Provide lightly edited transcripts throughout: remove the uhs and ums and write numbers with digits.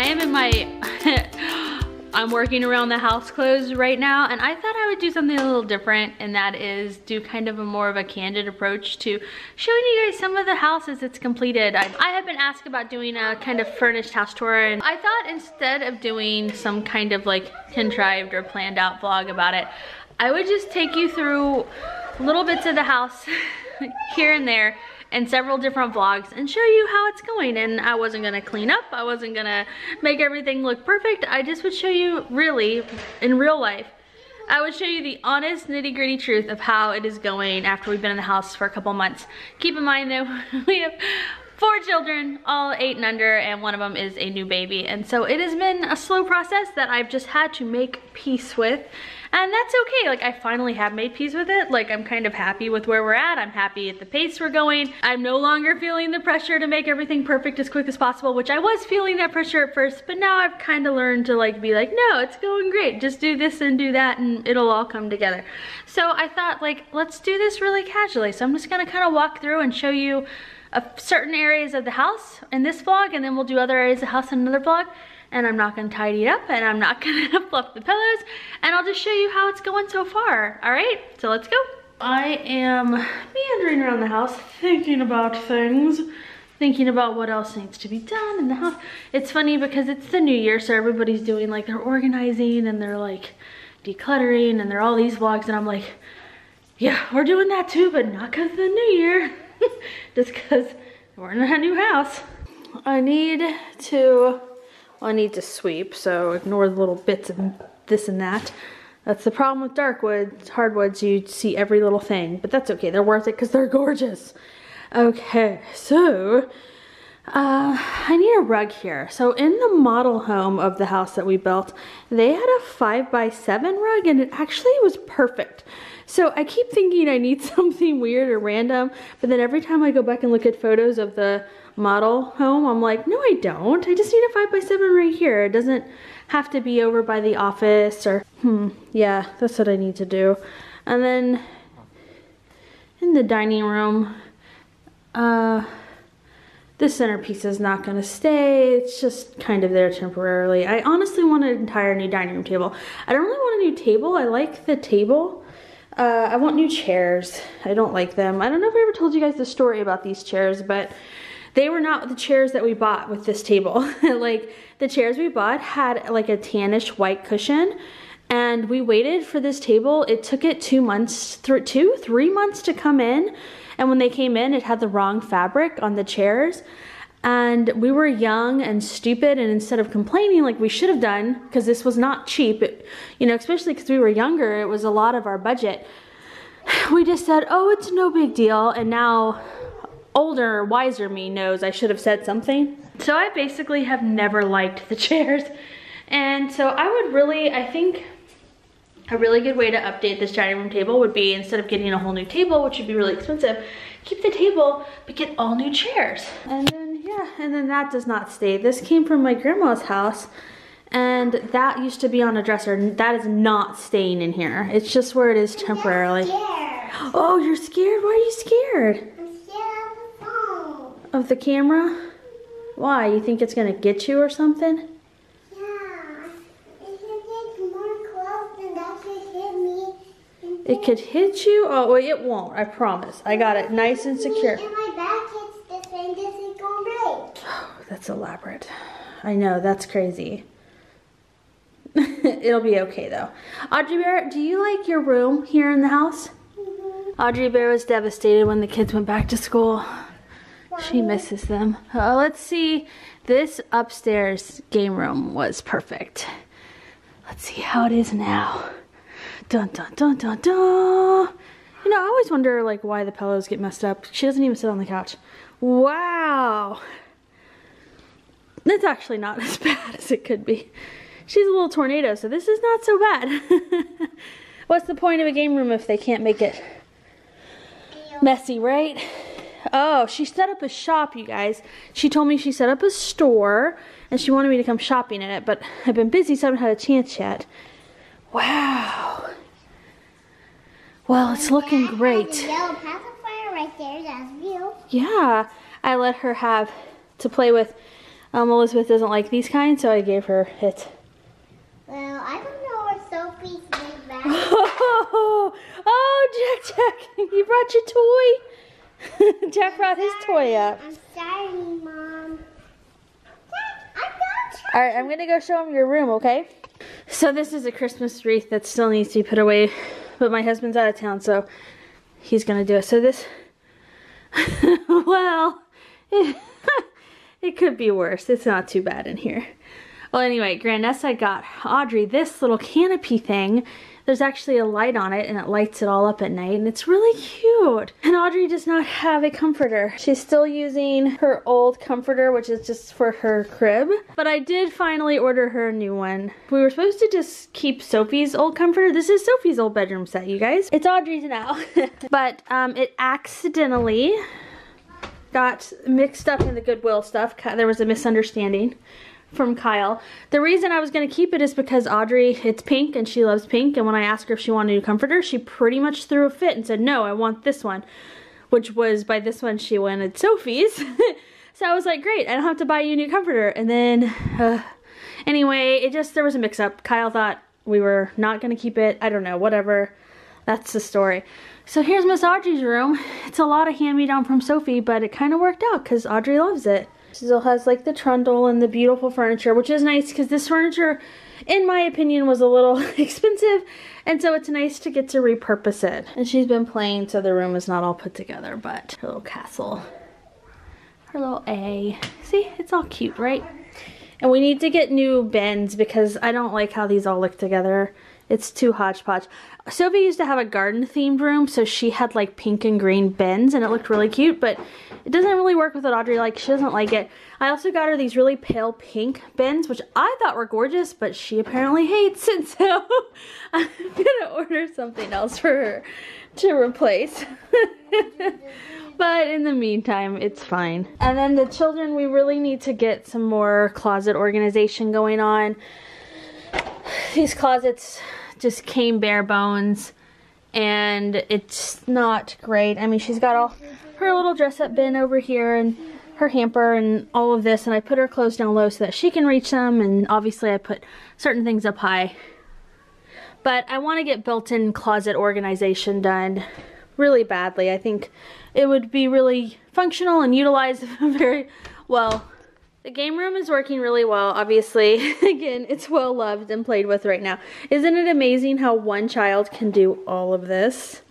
am in my, I'm working around the house clothes right now, and I thought I would do something a little different, and that is do kind of a more of a candid approach to showing you guys some of the houses it's completed. I have been asked about doing a kind of furnished house tour, and I thought instead of doing some kind of like contrived or planned out vlog about it, I would just take you through little bits of the house here and there and several different vlogs and show you how it's going. And I wasn't gonna clean up, I wasn't gonna make everything look perfect. I just would show you really, in real life, I would show you the honest, nitty-gritty truth of how it is going after we've been in the house for a couple months. Keep in mind though, we have 4 children, all 8 and under, and one of them is a new baby. And so it has been a slow process that I've just had to make peace with. And that's okay, like I finally have made peace with it. Like I'm kind of happy with where we're at. I'm happy at the pace we're going. I'm no longer feeling the pressure to make everything perfect as quick as possible, which I was feeling that pressure at first, but now I've kind of learned to like be like, no, it's going great. Just do this and do that and it'll all come together. So I thought like, let's do this really casually. So I'm just gonna kind of walk through and show you certain areas of the house in this vlog, and then we'll do other areas of the house in another vlog. And I'm not gonna tidy it up, and I'm not gonna fluff the pillows, and I'll just show you how it's going so far. All right, so let's go. I am meandering around the house, thinking about things, thinking about what else needs to be done in the house. It's funny because it's the new year, so everybody's doing like, they're organizing and they're like decluttering and they're all these vlogs, and I'm like, yeah, we're doing that too, but not because of the new year, just because we're in a new house. I need to sweep, so ignore the little bits of this and that. That's the problem with dark woods, hardwoods, you see every little thing, but that's okay, they're worth it because they're gorgeous. Okay, so I need a rug here. So in the model home of the house that we built, they had a 5x7 rug, and it actually was perfect. So I keep thinking I need something weird or random, but then every time I go back and look at photos of the model home, I'm like, no, I don't. I just need a 5x7 right here. It doesn't have to be over by the office or, yeah, that's what I need to do. And then in the dining room, this centerpiece is not gonna stay. It's just kind of there temporarily. I honestly want an entire new dining room table. I don't really want a new table. I like the table. I want new chairs. I don't like them. I don't know if I ever told you guys the story about these chairs, but they were not the chairs that we bought with this table. Like the chairs we bought had like a tannish white cushion, and we waited for this table. It took it 3 months to come in. And when they came in, it had the wrong fabric on the chairs. And we were young and stupid, and instead of complaining like we should have done, because this was not cheap, you know, especially because we were younger, it was a lot of our budget. We just said, oh, it's no big deal. And now older, wiser me knows I should have said something. So I basically have never liked the chairs. And so I think a really good way to update this dining room table would be, instead of getting a whole new table, which would be really expensive, keep the table, but get all new chairs. And then, yeah, and then that does not stay. This came from my grandma's house, and that used to be on a dresser. That is not staying in here. It's just where it is temporarily. Oh, you're scared? Why are you scared? I'm scared of the phone. Of the camera? Why? You think it's gonna get you or something? It could hit you? Oh, well, it won't, I promise. I got it nice and secure. If my back hits this thing, this is gonna break. Oh, that's elaborate. I know, that's crazy. It'll be okay though. Audrey Bear, do you like your room here in the house? Audrey Bear was devastated when the kids went back to school. She misses them. Let's see. This upstairs game room was perfect. Let's see how it is now. Dun dun dun dun dun. You know, I always wonder like why the pillows get messed up. She doesn't even sit on the couch. Wow. That's actually not as bad as it could be. She's a little tornado, so this is not so bad. What's the point of a game room if they can't make it messy, right? Oh, she set up a shop, you guys. She told me she set up a store and she wanted me to come shopping in it, but I've been busy, so I haven't had a chance yet. Wow. Well, it's looking great. The yellow pacifier right there, that's view. Yeah, I let her have to play with Elizabeth doesn't like these kinds, so I gave her it. Well, I don't know what Sophie's big bag. Oh, Jack, you brought your toy. Jack brought his toy up. I'm sorry, Mom. Dad, I'm not. All right, I'm gonna go show him your room, okay? So this is a Christmas wreath that still needs to be put away, but my husband's out of town, so he's gonna do it. So this, well, it could be worse. It's not too bad in here. Well, anyway, Grandessa got Audrey this little canopy thing. There's actually a light on it, and it lights it all up at night, and it's really cute. And Audrey does not have a comforter. She's still using her old comforter, which is just for her crib. But I did finally order her a new one. We were supposed to just keep Sophie's old comforter. This is Sophie's old bedroom set, you guys. It's Audrey's now. But it accidentally got mixed up in the Goodwill stuff. There was a misunderstanding from Kyle. The reason I was going to keep it is because Audrey, it's pink and she loves pink, and when I asked her if she wanted a new comforter, she pretty much threw a fit and said, no, I want this one, which was, by this one she wanted Sophie's. So I was like, great, I don't have to buy you a new comforter. And then anyway, there was a mix up. Kyle thought we were not going to keep it. I don't know, whatever. That's the story. So here's Miss Audrey's room. It's a lot of hand-me-down from Sophie, but it kind of worked out because Audrey loves it. She still has like the trundle and the beautiful furniture, which is nice because this furniture, in my opinion, was a little expensive, and so it's nice to get to repurpose it. And she's been playing, so the room is not all put together, but her little castle, her little A. See, it's all cute, right? And we need to get new bins because I don't like how these all look together. It's too hodgepodge. Sophie used to have a garden themed room, so she had like pink and green bins and it looked really cute, but it doesn't really work with what Audrey likes. She doesn't like it. I also got her these really pale pink bins, which I thought were gorgeous, but she apparently hates it, so I'm gonna order something else for her to replace. But in the meantime, it's fine. And then the children, we really need to get some more closet organization going on. These closets just came bare bones and it's not great. I mean, she's got all her little dress-up bin over here and her hamper and all of this, and I put her clothes down low so that she can reach them, and obviously I put certain things up high. But I want to get built-in closet organization done really badly. I think it would be really functional and utilized very well. The game room is working really well, obviously. Again, it's well loved and played with right now. Isn't it amazing how one child can do all of this?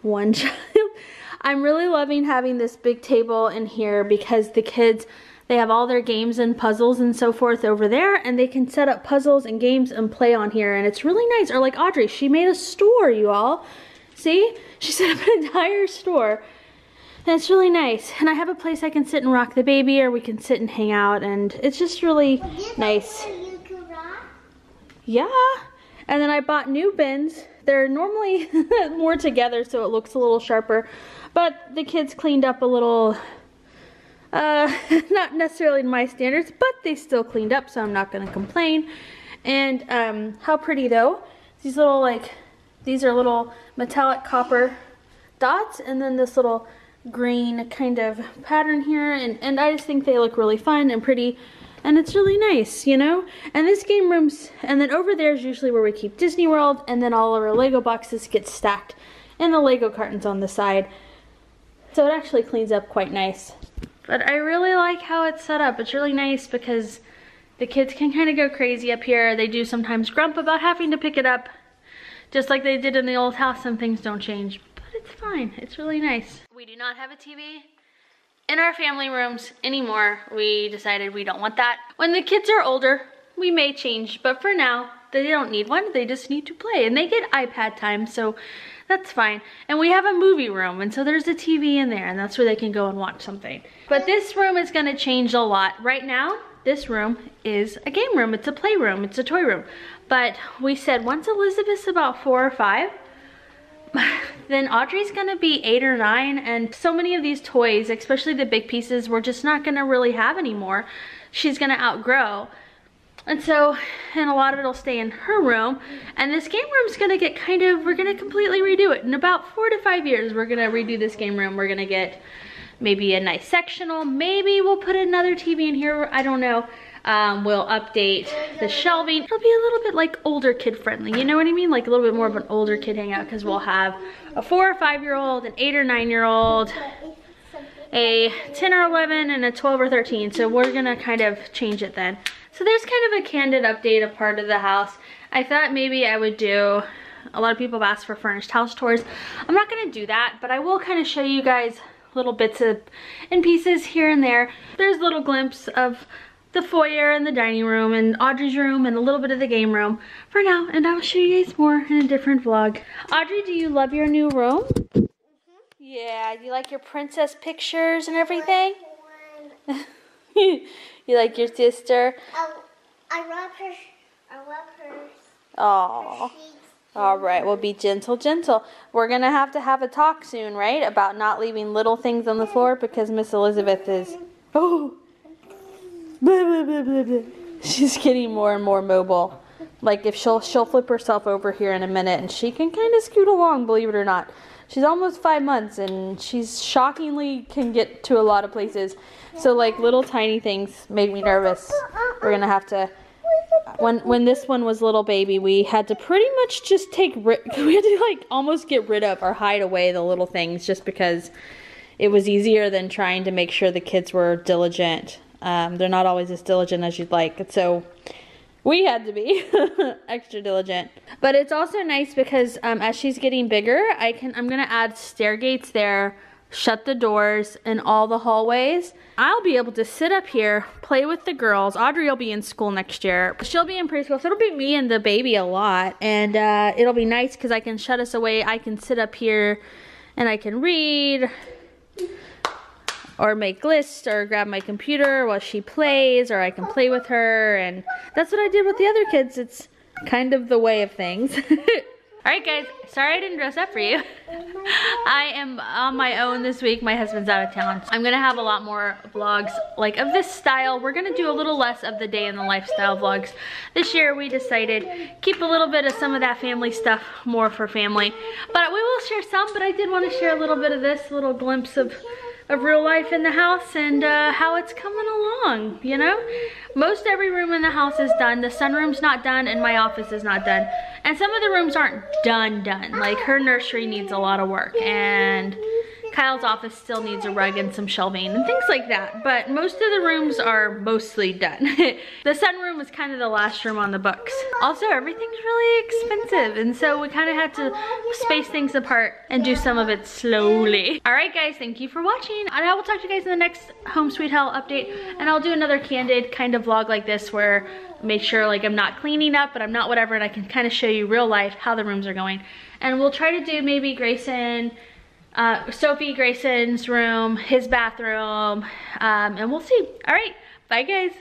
One child. I'm really loving having this big table in here because the kids, they have all their games and puzzles and so forth over there, and they can set up puzzles and games and play on here, and it's really nice. Or like Audrey, she made a store, you all. See? She set up an entire store. And it's really nice. And I have a place I can sit and rock the baby, or we can sit and hang out, and it's just really nice. You can rock? Yeah. And then I bought new bins. They're normally more together, so it looks a little sharper. But the kids cleaned up a little, not necessarily to my standards, but they still cleaned up, so I'm not going to complain. And how pretty though. These little, like, these are little metallic copper dots, and then this little green kind of pattern here, and I just think they look really fun and pretty, and it's really nice, you know. And this game room's, and then over there is usually where we keep Disney World, and then all of our Lego boxes get stacked in the Lego cartons on the side, so it actually cleans up quite nice. But I really like how it's set up. It's really nice because the kids can kind of go crazy up here. They do sometimes grump about having to pick it up, just like they did in the old house. Some things don't change, but it's fine. It's really nice. We do not have a TV in our family rooms anymore. We decided we don't want that. When the kids are older, we may change, but for now, they don't need one. They just need to play, and they get iPad time, so that's fine. And we have a movie room, and so there's a TV in there, and that's where they can go and watch something. But this room is gonna change a lot. Right now, this room is a game room. It's a playroom. It's a toy room. But we said once Elizabeth's about 4 or 5, then Audrey's gonna be 8 or 9, and so many of these toys, especially the big pieces, we're just not gonna really have anymore. She's gonna outgrow. And so, and a lot of it'll stay in her room, and this game room's gonna get kind of, we're gonna completely redo it. In about 4 to 5 years, we're gonna redo this game room. We're gonna get maybe a nice sectional. Maybe we'll put another TV in here, I don't know. We'll update the shelving. It'll be a little bit like older kid friendly, you know what I mean? Like a little bit more of an older kid hangout, because we'll have a 4 or 5-year-old, an 8 or 9-year-old, a 10 or 11, and a 12 or 13. So we're gonna kind of change it then. So there's kind of a candid update of part of the house. I thought maybe I would do, a lot of people have asked for furnished house tours. I'm not gonna do that, but I will kind of show you guys little bits and pieces here and there. There's a little glimpse of the foyer and the dining room and Audrey's room and a little bit of the game room for now, and I'll show you guys more in a different vlog. Audrey, do you love your new room? Mm-hmm. Yeah, do you like your princess pictures and everything? You like your sister? Oh, I love her. I love her. Aww. All right, well, be gentle, gentle. We're gonna have to have a talk soon, right? About not leaving little things on the floor, because Miss Elizabeth is, oh, blah, blah, blah, blah, blah. She's getting more and more mobile. Like if she'll flip herself over here in a minute, and she can kind of scoot along, believe it or not. She's almost 5 months, and she's shockingly can get to a lot of places. So like little tiny things make me nervous. We're gonna have to, when this one was little baby, we had to pretty much just we had to like almost get rid of or hide away the little things, just because it was easier than trying to make sure the kids were diligent. They're not always as diligent as you'd like, so we had to be extra diligent. But it's also nice because as she's getting bigger, I'm gonna add stair gates there, shut the doors in all the hallways. I'll be able to sit up here, play with the girls. Audrey will be in school next year. She'll be in preschool, so it'll be me and the baby a lot. And it'll be nice because I can shut us away. I can sit up here and I can read or make lists or grab my computer while she plays, or I can play with her. And that's what I did with the other kids. It's kind of the way of things. Alright guys, sorry I didn't dress up for you. I am on my own this week. My husband's out of town. I'm gonna have a lot more vlogs like of this style. We're gonna do a little less of the day in the lifestyle vlogs. This year we decided keep a little bit of some of that family stuff more for family. But we will share some, but I did want to share a little bit of this, little glimpse of real life in the house and how it's coming along, you know? Most every room in the house is done. The sunroom's not done and my office is not done. And some of the rooms aren't done. Like her nursery needs a lot of work, and Kyle's office still needs a rug and some shelving and things like that. But most of the rooms are mostly done. The sunroom is kind of the last room on the books. Also, everything's really expensive, and so we kind of had to space things apart and do some of it slowly. All right, guys, thank you for watching. And I will talk to you guys in the next Home Sweet Hale update, and I'll do another candid kind of vlog like this where I make sure like I'm not cleaning up, but I'm not whatever, and I can kind of show you real life how the rooms are going. And we'll try to do maybe Sophie Grayson's room, his bathroom, and we'll see. All right, bye guys.